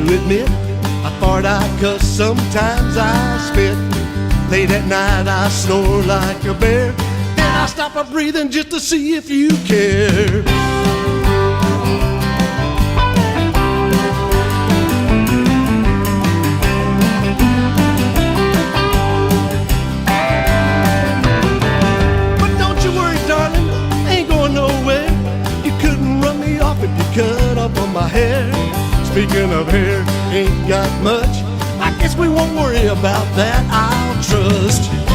to admit I fart, I cuss, sometimes I spit. Late at night I snore like a bear, and I stop my breathing just to see if you care. But don't you worry, darling, I ain't going nowhere. You couldn't run me off if you cut up on my hair. Speaking of hair, ain't got much. I guess we won't worry about that, I'll trust.